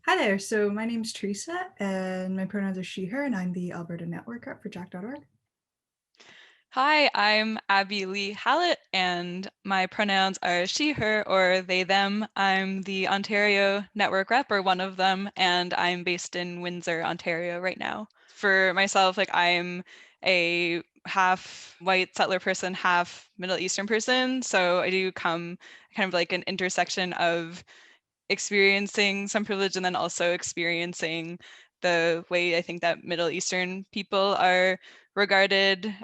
Hi there. So my name's Teresa, and my pronouns are she, her, and I'm the Alberta network rep for Jack.org. Hi, I'm Abbey Lee Hallett, and my pronouns are she, her, or they, them. I'm the Ontario network rep, or one of them, and I'm based in Windsor, Ontario right now. For myself, I'm a half white settler person, half Middle Eastern person, so I do come kind of like an intersection of experiencing some privilege and then also experiencing the way I think that Middle Eastern people are regarded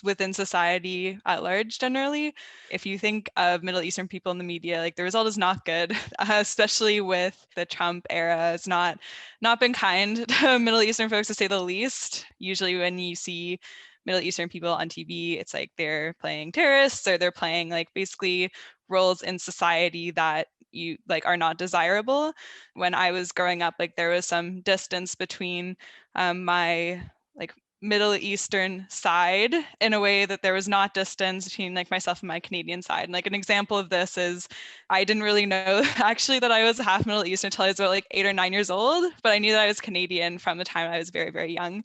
within society at large generally. If you think of Middle Eastern people in the media, the result is not good, especially with the Trump era. It's not been kind to Middle Eastern folks, to say the least. Usually when you see Middle Eastern people on TV, it's like they're playing terrorists or they're playing basically roles in society that you are not desirable. When I was growing up, there was some distance between my Middle Eastern side, in a way that there was not distance between myself and my Canadian side. And an example of this is I didn't really know actually that I was half Middle Eastern until I was about 8 or 9 years old, but I knew that I was Canadian from the time I was very, very young.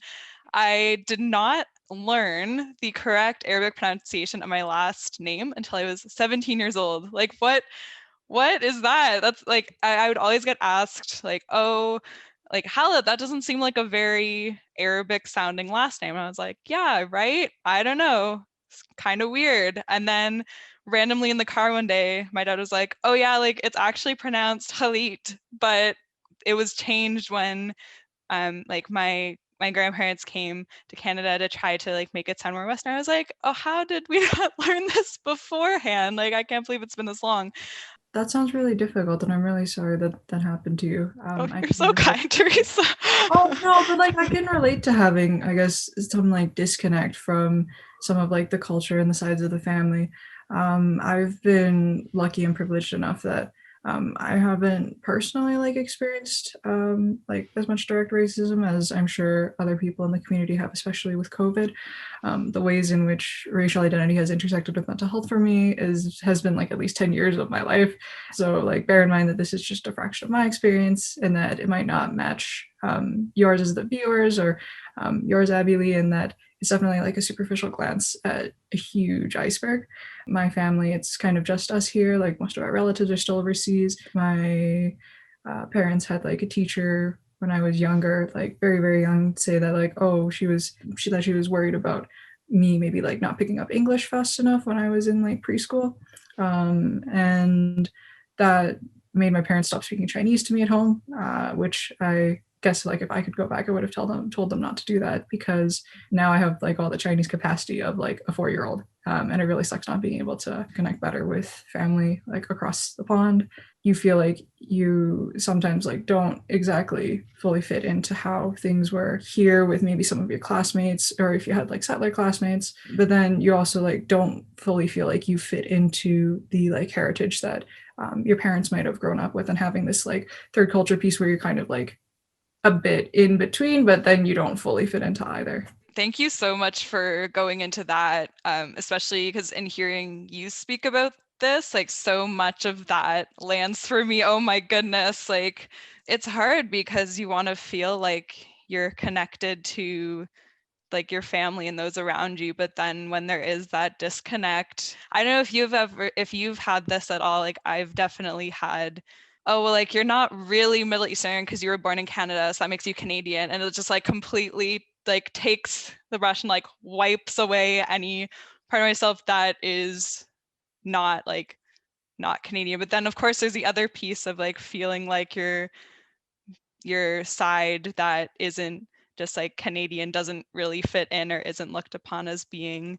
I did not learn the correct Arabic pronunciation of my last name until I was 17 years old. What is that? That's I would always get asked oh, Hallett, that doesn't seem like a very Arabic sounding last name. And I was like, yeah, right? I don't know. It's kind of weird. And then randomly in the car one day, my dad was like, oh yeah, it's actually pronounced Hallett, but it was changed when my grandparents came to Canada to try to make it sound more Western. I was like, oh, how did we not learn this beforehand? I can't believe it's been this long. That sounds really difficult, and I'm really sorry that that happened to you. Oh, I you're can so relate. kind, Teresa. Oh no, but I can relate to having, I guess, some disconnect from some of the culture and the sides of the family. I've been lucky and privileged enough that I haven't personally experienced as much direct racism as I'm sure other people in the community have, especially with COVID. The ways in which racial identity has intersected with mental health for me has been at least 10 years of my life. So bear in mind that this is just a fraction of my experience and that it might not match yours as the viewers or yours, Abby Lee, and that it's definitely a superficial glance at a huge iceberg. My family, it's kind of just us here. Most of our relatives are still overseas. My parents had a teacher when I was younger, very, very young, say that oh, she thought she was worried about me maybe not picking up English fast enough when I was in preschool. And that made my parents stop speaking Chinese to me at home, which I guess if I could go back, I would have told them not to do that, because now I have all the Chinese capacity of a 4-year-old, and it really sucks not being able to connect better with family across the pond. You feel like you sometimes don't exactly fully fit into how things were here with maybe some of your classmates, or if you had settler classmates, but then you also don't fully feel like you fit into the heritage that your parents might have grown up with, and having this third culture piece where you're kind of a bit in between, but then you don't fully fit into either. Thank you so much for going into that, especially because in hearing you speak about this, so much of that lands for me. Oh my goodness. It's hard because you want to feel like you're connected to your family and those around you, but then when there is that disconnect, I don't know if you've had this at all. I've definitely had, oh well, you're not really Middle Eastern because you were born in Canada, so that makes you Canadian, and it just completely takes the brush and wipes away any part of myself that is not not Canadian. But then of course there's the other piece of feeling like your side that isn't just Canadian doesn't really fit in or isn't looked upon as being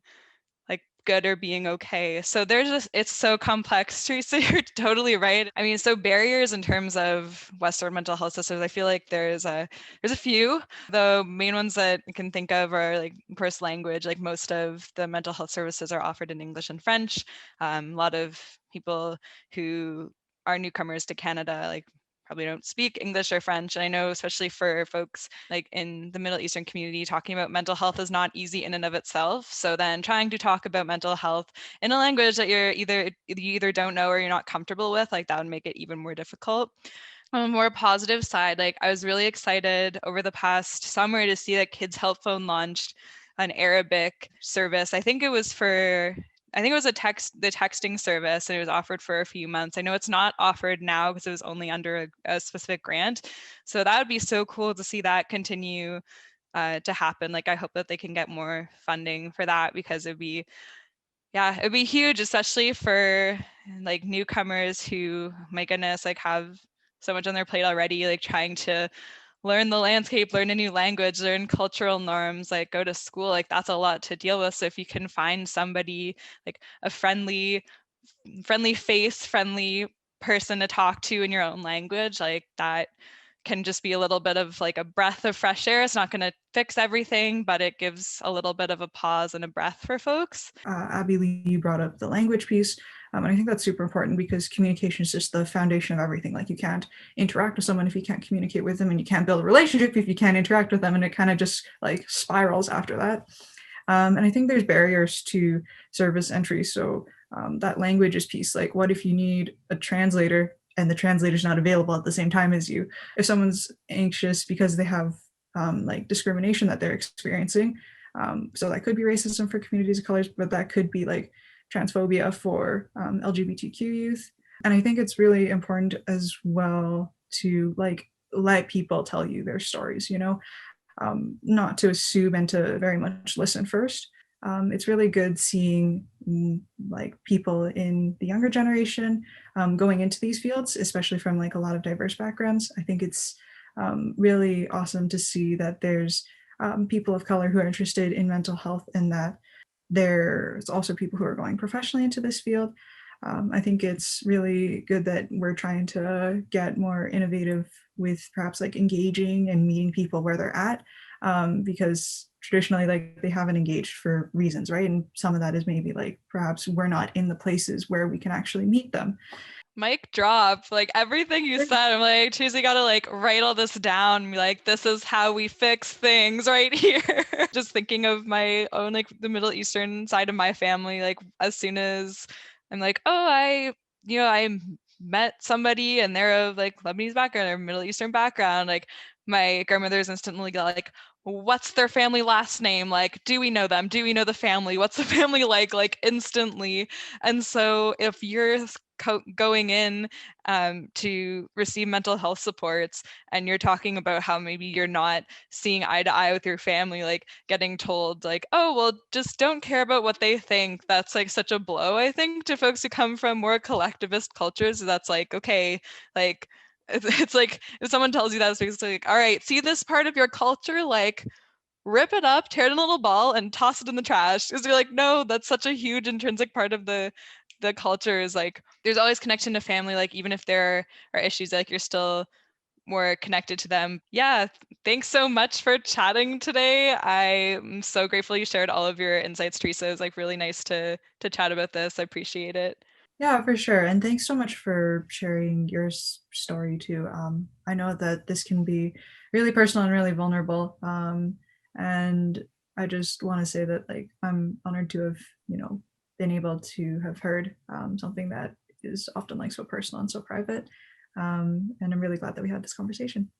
good or being okay. So there's just, it's so complex, Teresa. You're totally right. I mean, so barriers in terms of Western mental health systems, I feel like there's a few. The main ones that I can think of are of course, language. Most of the mental health services are offered in English and French. A lot of people who are newcomers to Canada, probably don't speak English or French. And I know, especially for folks in the Middle Eastern community, talking about mental health is not easy in and of itself. So then trying to talk about mental health in a language that you either don't know or you're not comfortable with, that would make it even more difficult. On a more positive side, like I was really excited over the past summer to see that Kids Help Phone launched an Arabic service. I think it was the texting service, and it was offered for a few months. I know it's not offered now because it was only under a specific grant. So that would be so cool to see that continue to happen. Like I hope that they can get more funding for that, because it'd be huge, especially for like newcomers who, my goodness, like have so much on their plate already, like trying to learn the landscape, learn a new language, learn cultural norms, like go to school, like that's a lot to deal with. So if you can find somebody, like a friendly face, friendly person to talk to in your own language, like that can just be a little bit of like a breath of fresh air. It's not going to fix everything, but it gives a little bit of a pause and a breath for folks. Abbey Lee, you brought up the language piece. And I think that's super important because communication is just the foundation of everything. Like you can't interact with someone if you can't communicate with them, and you can't build a relationship if you can't interact with them. And it kind of just like spirals after that. And I think there's barriers to service entry. So that languages piece, like what if you need a translator and the translator's not available at the same time as you? If someone's anxious because they have like discrimination that they're experiencing, so that could be racism for communities of colors, but that could be like transphobia for LGBTQ youth. And I think it's really important as well to like let people tell you their stories, you know, not to assume and to very much listen first. It's really good seeing like people in the younger generation going into these fields, especially from like a lot of diverse backgrounds. I think it's really awesome to see that there's people of color who are interested in mental health, and that there's also people who are going professionally into this field. I think it's really good that we're trying to get more innovative with perhaps like engaging and meeting people where they're at, because traditionally like they haven't engaged for reasons, right? And some of that is maybe like perhaps we're not in the places where we can actually meet them. Mic drop, like everything you said. I'm like, Teresa, gotta like write all this down and be like, this is how we fix things right here. Just thinking of my own, like the Middle Eastern side of my family, like as soon as I'm like, oh, I met somebody and they're of like Lebanese background or Middle Eastern background, like my grandmother's instantly like, what's their family last name? Like, do we know them? Do we know the family? What's the family like instantly? And so if you're going in to receive mental health supports and you're talking about how maybe you're not seeing eye to eye with your family, like getting told like, oh, well, just don't care about what they think, that's like such a blow, I think, to folks who come from more collectivist cultures. That's like, okay, like it's like if someone tells you that, it's basically like, all right, see this part of your culture, like rip it up, tear it in a little ball, and toss it in the trash. Because you're like, no, that's such a huge intrinsic part of the culture. Is like there's always connection to family. Like even if there are issues, like you're still more connected to them. Yeah, thanks so much for chatting today. I'm so grateful you shared all of your insights, Teresa. It was like really nice to chat about this. I appreciate it. Yeah, for sure. And thanks so much for sharing your story too. I know that this can be really personal and really vulnerable. And I just want to say that like I'm honored to have, you know, been able to have heard something that is often like so personal and so private. And I'm really glad that we had this conversation.